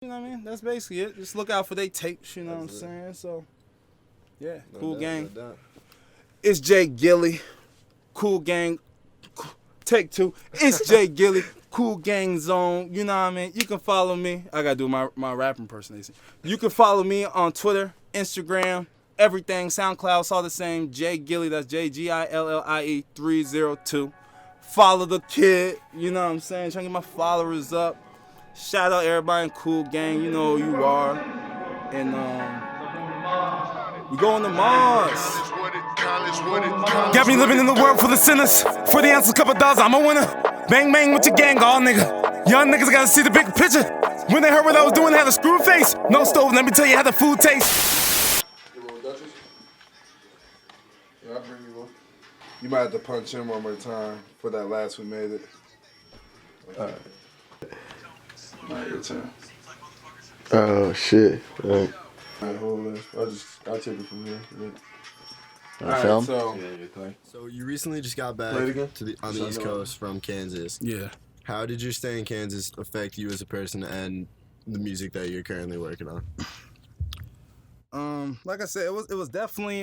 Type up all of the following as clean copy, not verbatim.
You know what I mean? That's basically it. Just look out for they tapes, you know what I'm saying? So, yeah, cool gang. It's Jay Gilly, cool gang. Take two. It's Jay Gilly, cool gang zone. You know what I mean? You can follow me. I gotta do my rap impersonation. You can follow me on Twitter, Instagram, everything. SoundCloud, it's all the same. Jay Gilly, that's JGILLIE 302. Follow the kid. You know what I'm saying? Trying to get my followers up. Shout out everybody in Cool Gang. You know who you are. And we going to Mars. Got me living in the world full of sinners. For the ounces, couple dollars, I'm a winner. Bang bang with your gang, all nigga. Young niggas gotta see the big picture. When they heard what I was doing, they had a screw face. No stove, let me tell you how the food tastes. Yeah, I'll bring you one. You might have to punch in one more time for that last we made it. Alright. Alright, your turn. Oh shit. Alright, hold it. I'll take it from here. Alright, film? So you recently just got back Play it again? on the East Coast from Kansas. Yeah. How did your stay in Kansas affect you as a person and the music that you're currently working on? Like I said, it was definitely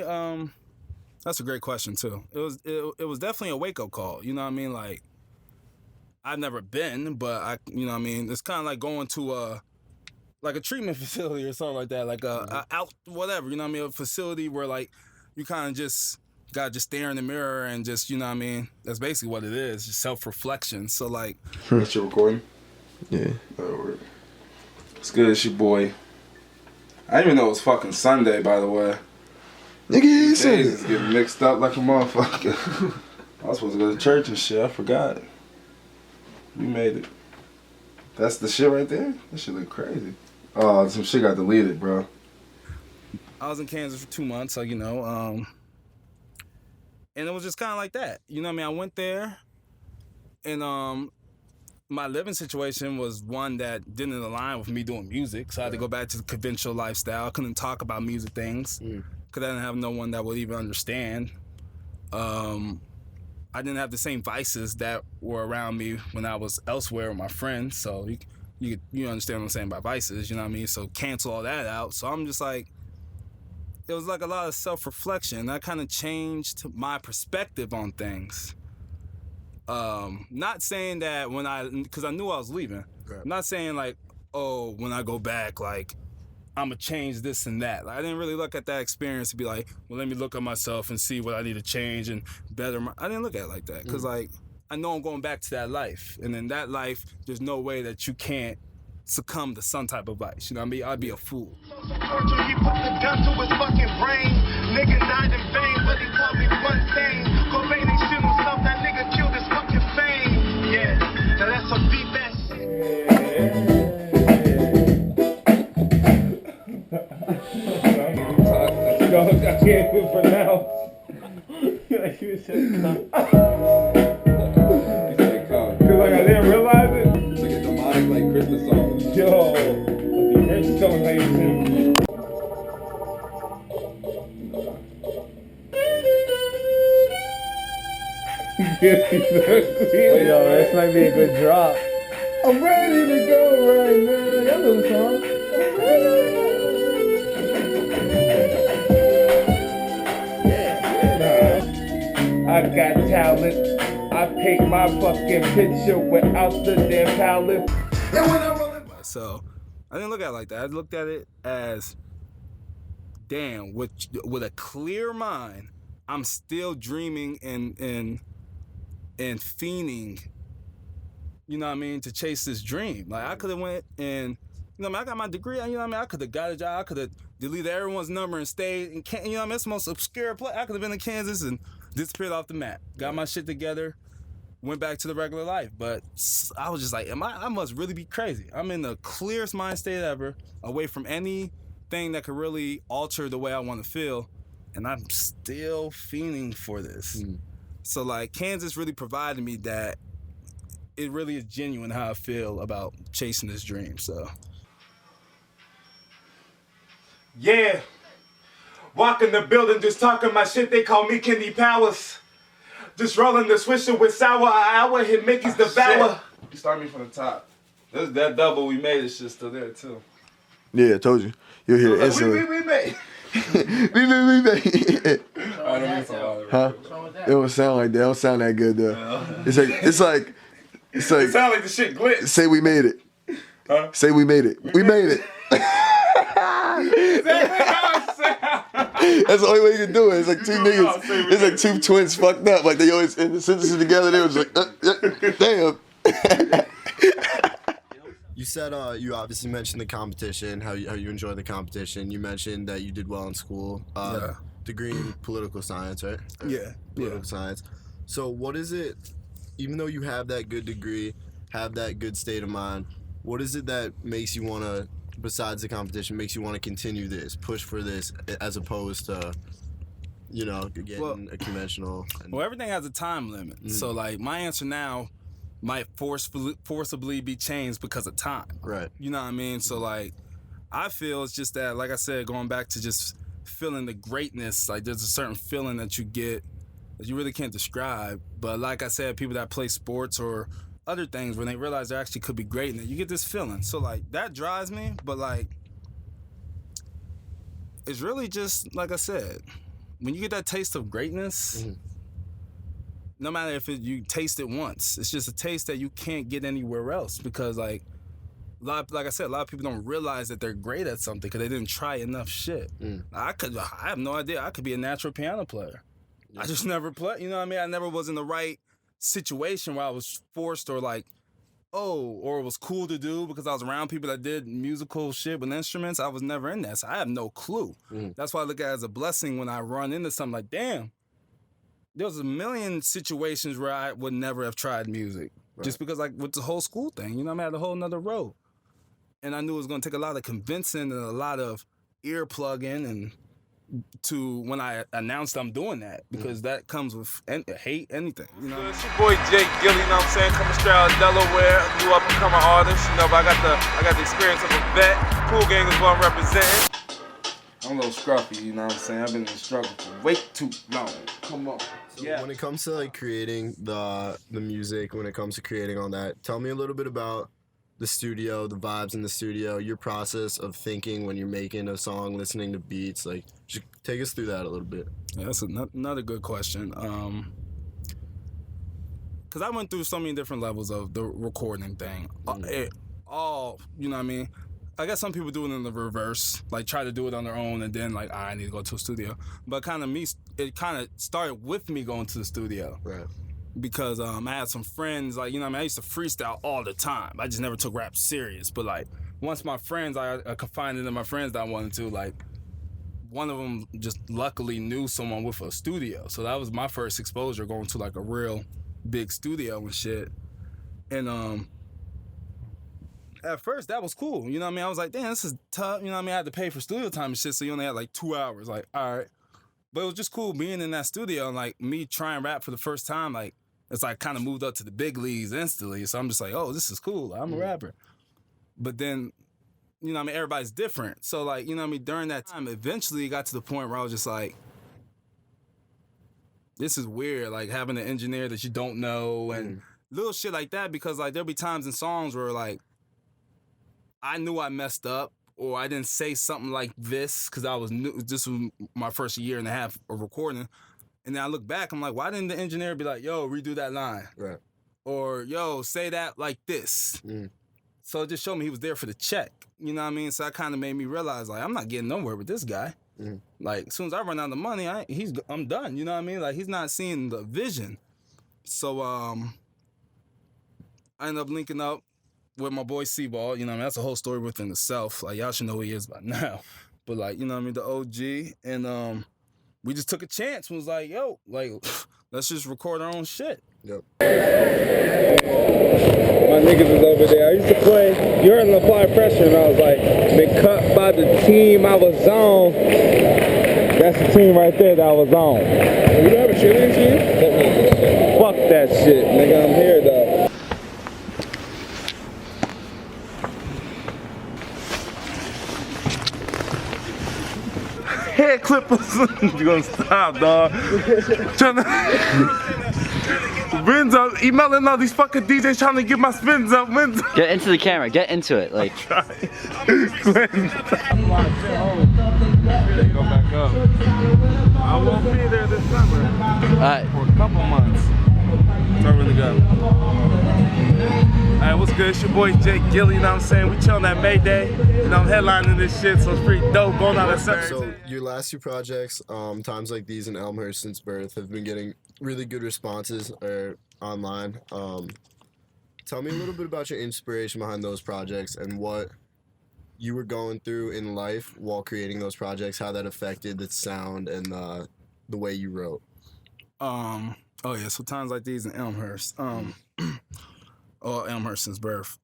that's a great question too. It was definitely a wake up call. You know what I mean? Like, I've never been, but you know what I mean? It's kind of like going to a treatment facility or something like that, like a out whatever. You know what I mean? A facility where like you kind of just gotta just stare in the mirror and just, you know what I mean? That's basically what it is, just self-reflection. So like, That's your recording? Yeah. That'll work. It's good, it's your boy. I didn't even know it was fucking Sunday, by the way. Nigga, you said Days is getting mixed up like a motherfucker. I was supposed to go to church and shit. I forgot. We made it. That's the shit right there? That shit look crazy. Oh, some shit got deleted, bro. I was in Kansas for 2 months, so, you know, and it was just kind of like that. You know what I mean? I went there, and my living situation was one that didn't align with me doing music, so I had to go back to the conventional lifestyle. I couldn't talk about music things, because I didn't have no one that would even understand. I didn't have the same vices that were around me when I was elsewhere with my friends, so you understand what I'm saying by vices, you know what I mean? So cancel all that out. So I'm just like, it was like a lot of self-reflection. That kind of changed my perspective on things. Not saying that because I knew I was leaving. Right. Not saying like, oh, when I go back, like, I'm gonna change this and that. Like, I didn't really look at that experience to be like, well, let me look at myself and see what I need to change and better I didn't look at it like that. Because like, I know I'm going back to that life. And in that life, there's no way that you can't succumb to some type of vice. You know what I mean? I'd be a fool. He put the gun to his fucking brain. Nigga died in vain, but he called me Mustang. Cobain ain't shoot himself, that nigga killed his fucking fame. Yeah, now that's some deep ass shit. No, I can't do it for now. Like you said, come. Cause like I didn't realize it. It's like a demonic, like, Christmas song. Yo, the rich coming like too. Yo, this might be a good drop. I'm ready to go right now. That little song. I'm ready to go. I got talent. I paint my fucking picture without the damn palette. So I didn't look at it like that. I looked at it as, damn, with a clear mind, I'm still dreaming and fiending, you know what I mean, to chase this dream. Like, I could have went and, you know what I mean, I got my degree, you know what I mean, I could have got a job, I could have deleted everyone's number and stayed in Kansas, you know what I mean, it's the most obscure place. I could have been in Kansas and disappeared off the map, got my shit together, went back to the regular life. But I was just like, I must really be crazy. I'm in the clearest mind state ever, away from anything that could really alter the way I want to feel, and I'm still fiending for this. So like, Kansas really provided me that it really is genuine how I feel about chasing this dream. So Yeah. Walk in the building, just talking my shit, they call me Kenny Powers. Just rolling the swisher with sour, an hour, hit Mickey's devour. You start me from the top. That double we made is just still there too. Yeah, I told you. You'll hear it instantly. We made. We made. Huh? It don't sound like that. It don't sound that good though. It's like. It sound like the shit glitch. Say we made it. Huh? Say we made it. We made it. That's the only way you can do it. It's like two niggas. It's like two twins fucked up. Like they always in the sentences together. They was like, damn. You said you obviously mentioned the competition, how you enjoy the competition. You mentioned that you did well in school. Degree in political science, right? Yeah. Political science. So what is it, even though you have that good degree, have that good state of mind, what is it that makes you want to, besides the competition, makes you want to continue this, push for this, as opposed to, getting a conventional? Well, everything has a time limit. Mm-hmm. So, like, my answer now might forcibly be changed because of time. Right. You know what I mean? So, like, I feel it's just that, like I said, going back to just feeling the greatness, like, there's a certain feeling that you get that you really can't describe. But like I said, people that play sports or other things, when they realize there actually could be greatness, you get this feeling. So, like, that drives me, but, like, it's really just, like I said, when you get that taste of greatness, no matter if you taste it once, it's just a taste that you can't get anywhere else because, like I said, a lot of people don't realize that they're great at something because they didn't try enough shit. I have no idea. I could be a natural piano player. I just never played. You know what I mean? I never was in the right situation where I was forced or like, or it was cool to do because I was around people that did musical shit with instruments. I was never in that, so I have no clue. That's why I look at it as a blessing when I run into something like, damn, there was a million situations where I would never have tried music. Right. Just because, like, with the whole school thing, you know, I had a whole nother road. And I knew it was going to take a lot of convincing and a lot of ear plugging and to when I announced I'm doing that, because that comes with hate, anything, you know. It's your boy Jake Gilly, you know what I'm saying? Coming straight out of Delaware, new up and coming artist, you know, but I got the experience of a vet. Cool Gang is what I'm representing. I'm a little scruffy, you know what I'm saying? I've been in the struggle for way too long. Come on. So when it comes to like creating the music, when it comes to creating all that, tell me a little bit about the studio, the vibes in the studio, your process of thinking when you're making a song, listening to beats. Like, just take us through that a little bit. Yeah, that's another good question. Because I went through so many different levels of the recording thing. You know what I mean? I guess some people do it in the reverse, like try to do it on their own and then like, I need to go to a studio. But it kind of started with me going to the studio. Right. Because I had some friends, like, you know what I mean? I used to freestyle all the time. I just never took rap serious. But, like, once my friends, I confided in my friends that I wanted to, like, one of them just luckily knew someone with a studio. So that was my first exposure, going to, like, a real big studio and shit. And at first, that was cool. You know what I mean? I was like, damn, this is tough. You know what I mean? I had to pay for studio time and shit, so you only had, like, 2 hours. Like, all right. But it was just cool being in that studio and, like, me trying rap for the first time, like, it's like kind of moved up to the big leagues instantly. So I'm just like, oh, this is cool. I'm a rapper. But then, you know what I mean, everybody's different. So, like, you know what I mean, during that time, eventually it got to the point where I was just like, this is weird, like having an engineer that you don't know and little shit like that, because, like, there'll be times in songs where, like, I knew I messed up or I didn't say something like this because I was new. This was my first year and a half of recording. And then I look back, I'm like, why didn't the engineer be like, yo, redo that line? Right. Or, yo, say that like this. So it just showed me he was there for the check. You know what I mean? So that kind of made me realize, like, I'm not getting nowhere with this guy. Like, as soon as I run out of money, I'm done. You know what I mean? Like, he's not seeing the vision. So I ended up linking up with my boy C-Ball. You know what I mean? That's a whole story within itself. Like, y'all should know who he is by now. But, like, you know what I mean? The OG. And, we just took a chance and was like, yo, like, let's just record our own shit. Yep. My niggas is over there. I used to play, you heard an applied pressure, and I was like, been cut by the team I was on. That's the team right there that I was on. You have a cheerleading team? Fuck that shit, nigga. I'm here though. Head clippers. You gonna stop, dog? Wins up, emailing all these fucking DJs trying to get my spins up. Wins up. Get into the camera. Get into it. Like. Glenn. Go back up. I won't be there this summer for a couple months. So I really go. Alright, what's good? It's your boy Jake Gilly, you know what I'm saying? We chilling at Mayday, and I'm headlining this shit, so it's pretty dope going out at Saturday. So your last two projects, Times Like These and Elmhurst Since Birth, have been getting really good responses online. Tell me a little bit about your inspiration behind those projects and what you were going through in life while creating those projects, how that affected the sound and the way you wrote. Oh yeah, so Times Like These and Elmhurst. Elmhurst Since Birth.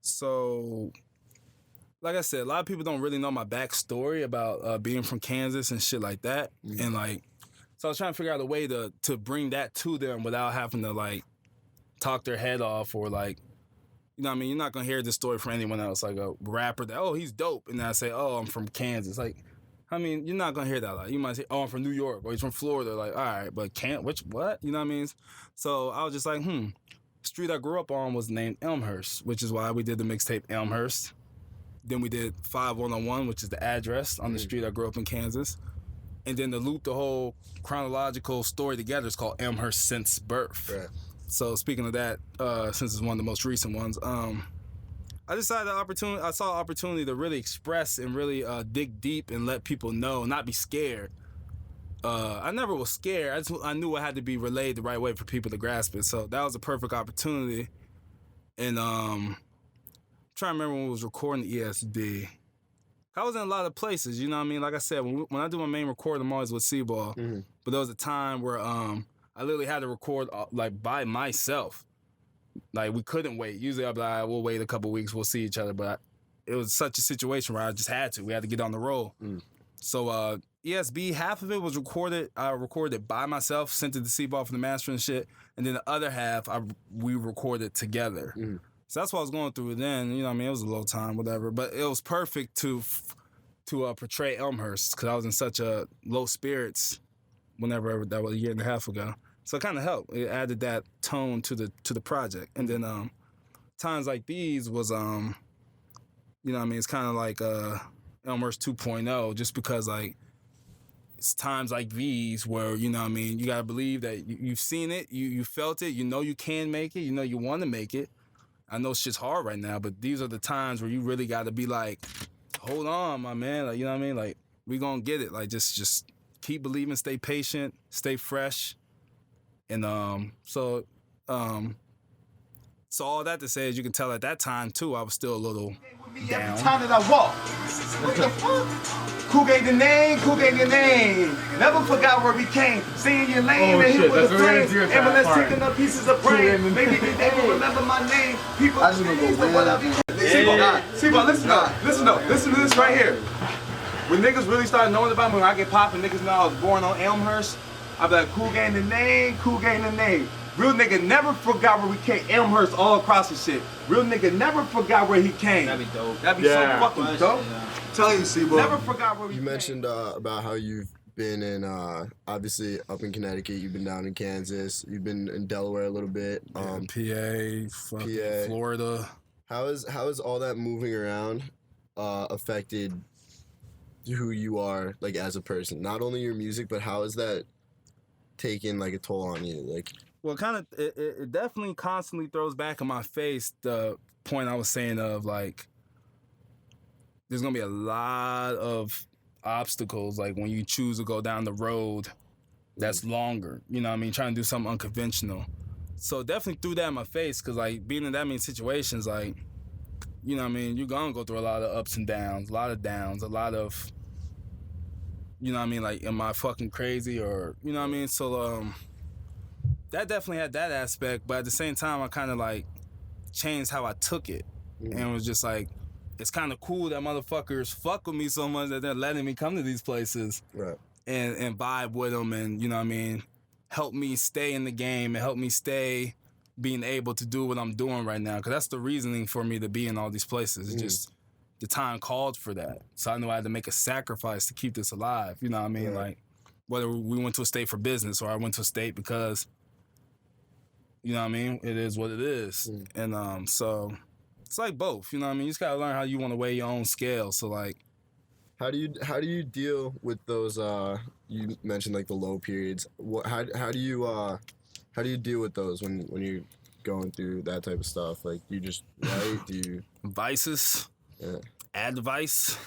So like I said, a lot of people don't really know my backstory about being from Kansas and shit like that. Mm-hmm. And like, so I was trying to figure out a way to bring that to them without having to like talk their head off or like, you know what I mean? You're not gonna hear this story from anyone else, like a rapper that, oh, he's dope. And then I say, oh, I'm from Kansas. Like, I mean, you're not gonna hear that a lot. You might say, oh, I'm from New York, or he's from Florida. Like, all right, but what? You know what I mean? So I was just like, street I grew up on was named Elmhurst, which is why we did the mixtape Elmhurst. Then we did 5101, which is the address on the street I grew up in Kansas. And then to loop the whole chronological story together is called Elmhurst Since Birth. Right. So speaking of that, since it's one of the most recent ones, I decided I saw an opportunity to really express and really dig deep and let people know, not be scared. I never was scared. I knew it had to be relayed the right way for people to grasp it. So that was a perfect opportunity. And I'm trying to remember when we was recording ESB. I was in a lot of places, you know what I mean? Like I said, when I do my main recording, I'm always with C-Ball. Mm-hmm. But there was a time where I literally had to record like by myself. Like, we couldn't wait. Usually I'd be like, we'll wait a couple weeks, we'll see each other. But it was such a situation where I just had to. We had to get on the roll. Mm. So ESB, half of it was recorded. I recorded it by myself, sent it to C-Ball for the mastering and shit. And then the other half, we recorded together. Mm. So that's what I was going through then. You know what I mean? It was a low time, whatever. But it was perfect to portray Elmhurst because I was in such a low spirits whenever that was a year and a half ago. So it kind of helped. It added that tone to the project. And then Times Like These was, you know what I mean? It's kind of like Elmhurst 2.0 just because, like, it's times like these where, you know what I mean, you got to believe that you've seen it, you felt it, you know you can make it, you know you want to make it. I know shit's hard right now, but these are the times where you really got to be like, hold on, my man. Like, you know what I mean? Like, we going to get it. Like, just keep believing, stay patient, stay fresh. And so all that to say is you can tell at that time too I was still a little down. Every time that I walk, what the fuck? Cool gang the name. Never forgot where we came. Seeing your lane and hit with the flames. Ambulance taking up pieces of brain. Maybe they will remember my name. People I just gonna go whatever. See, listen to this right here. When niggas really started knowing about me, when I get popping, niggas know I was born on Elmhurst. I be like, cool gang the name. Real nigga never forgot where we came. Elmhurst all across the shit. Real nigga never forgot where he came. That'd be dope. That'd be so fucking dope. Yeah. Telling you, C-Ball. Never forgot where we came. You mentioned about how you've been in, obviously up in Connecticut. You've been down in Kansas. You've been in Delaware a little bit. PA, Florida. How is all that moving around affected who you are, like, as a person? Not only your music, but how is that taking like a toll on you? Like, well, it definitely constantly throws back in my face the point I was saying of like there's gonna be a lot of obstacles like when you choose to go down the road that's longer, you know what I mean, trying to do something unconventional. So definitely threw that in my face because like being in that many situations, like, you know what I mean, you're gonna go through a lot of ups and downs, a lot of downs, a lot of, you know what I mean, like, am I fucking crazy or, you know what I mean? So that definitely had that aspect, but at the same time, I kind of like changed how I took it. And it was just like, it's kind of cool that motherfuckers fuck with me so much that they're letting me come to these places and vibe with them and, you know what I mean, help me stay in the game and help me stay being able to do what I'm doing right now. Because that's the reasoning for me to be in all these places. It's just the time called for that. So I knew I had to make a sacrifice to keep this alive. You know what I mean? Like, whether we went to a state for business or I went to a state because, you know what I mean, it is what it is. And so it's like both, you know what I mean? You just gotta learn how you want to weigh your own scale. So like, how do you deal with those? You mentioned like the low periods. How do you deal with those when you're going through that type of stuff? Like, you just write? Do you vices? Yeah. Advice.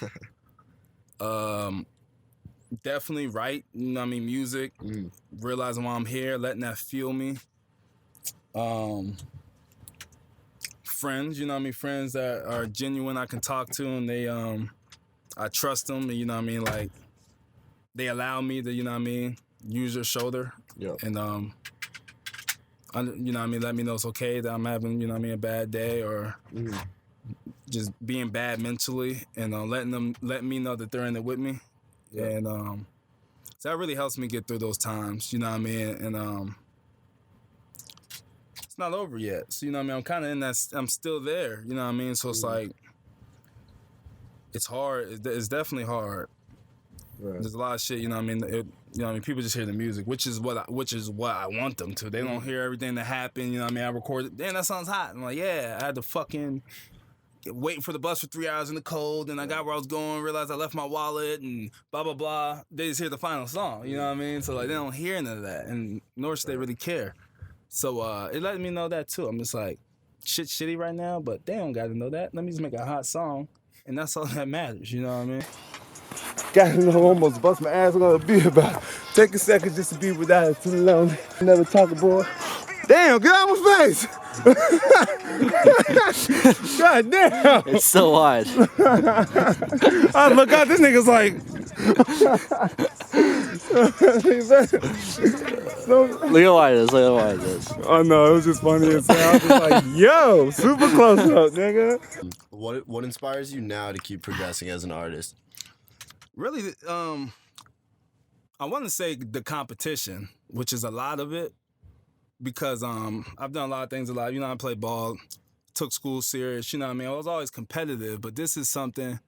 Definitely write. You know what I mean? Music. Realizing why I'm here, letting that fuel me. Friends, you know what I mean? Friends that are genuine, I can talk to, and they I trust them, and you know what I mean? Like, they allow me to, you know what I mean, use their shoulder. Yeah. And you know what I mean, let me know it's okay that I'm having, you know what I mean, a bad day, or just being bad mentally, and letting me know that they're in it with me. Yeah. And so that really helps me get through those times, you know what I mean? And it's not over yet. So, you know what I mean, I'm kind of in that, I'm still there, you know what I mean? So it's like, it's hard. It's definitely hard. Right. There's a lot of shit, you know what I mean? You know what I mean? People just hear the music, which is what I want them to. They don't hear everything that happened, you know what I mean? I recorded, damn, that sounds hot. I'm like, yeah, I had to fucking wait for the bus for 3 hours in the cold, and I got where I was going, realized I left my wallet, and blah, blah, blah. They just hear the final song, you know what I mean? So, like, they don't hear none of that, and nor should they really care. So, it let me know that, too. I'm just like, shit's shitty right now, but they don't got to know that. Let me just make a hot song, and that's all that matters, you know what I mean? Got to know, almost bust my ass on a beat about. Take a second just to be without it too long. Never talk, boy. Damn, get out of my face! God damn! It's so wide. Oh my God, this nigga's like. Look how wide it is. Look how wide it is. Oh no, it was just funny as hell. I was just like, yo, super close up, nigga. What inspires you now to keep progressing as an artist? Really, I want to say the competition, which is a lot of it, because I've done a lot of things a lot. You know, I played ball, took school serious. You know what I mean? I was always competitive, but this is something,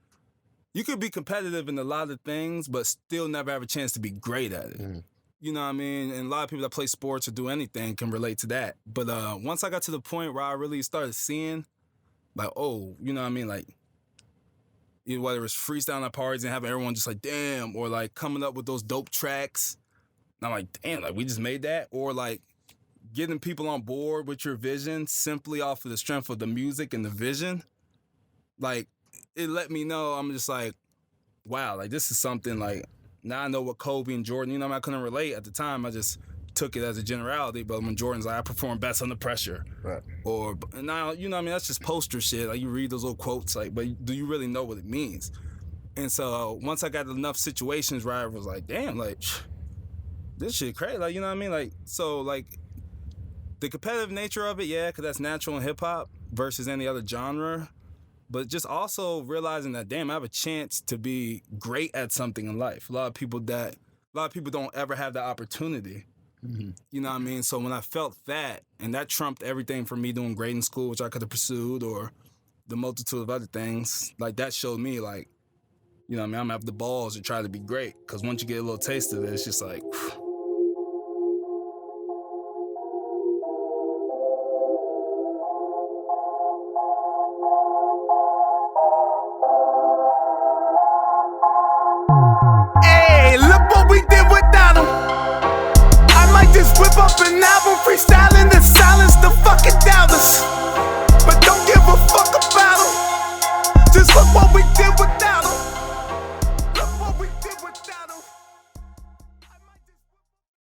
you could be competitive in a lot of things, but still never have a chance to be great at it. You know what I mean? And a lot of people that play sports or do anything can relate to that. But once I got to the point where I really started seeing, like, oh, you know what I mean? Like, whether it's freestyling at parties and having everyone just like, damn, or like coming up with those dope tracks. And I'm like, damn, like we just made that? Or like getting people on board with your vision simply off of the strength of the music and the vision. Like, it let me know, I'm just like, wow, like this is something like, now I know what Kobe and Jordan, you know, I couldn't relate at the time. I just took it as a generality, but when Jordan's like, I perform best under pressure. Right. Or now, you know what I mean, that's just poster shit. Like you read those little quotes, like, but do you really know what it means? And so once I got enough situations where I was like, damn, like, this shit crazy. Like, you know what I mean? Like, so like the competitive nature of it, yeah, because that's natural in hip hop versus any other genre. But just also realizing that, damn, I have a chance to be great at something in life. A lot of people don't ever have that opportunity. You know what I mean? So when I felt that, and that trumped everything for me doing great in school, which I could have pursued, or the multitude of other things, like that showed me, like, you know what I mean, I'm gonna have the balls to try to be great. Because once you get a little taste of it, it's just like, whew. Hey, look what we did without him. I might just whip up an album freestyling to silence the fucking doubters. But don't give a fuck about them. Just look what we did with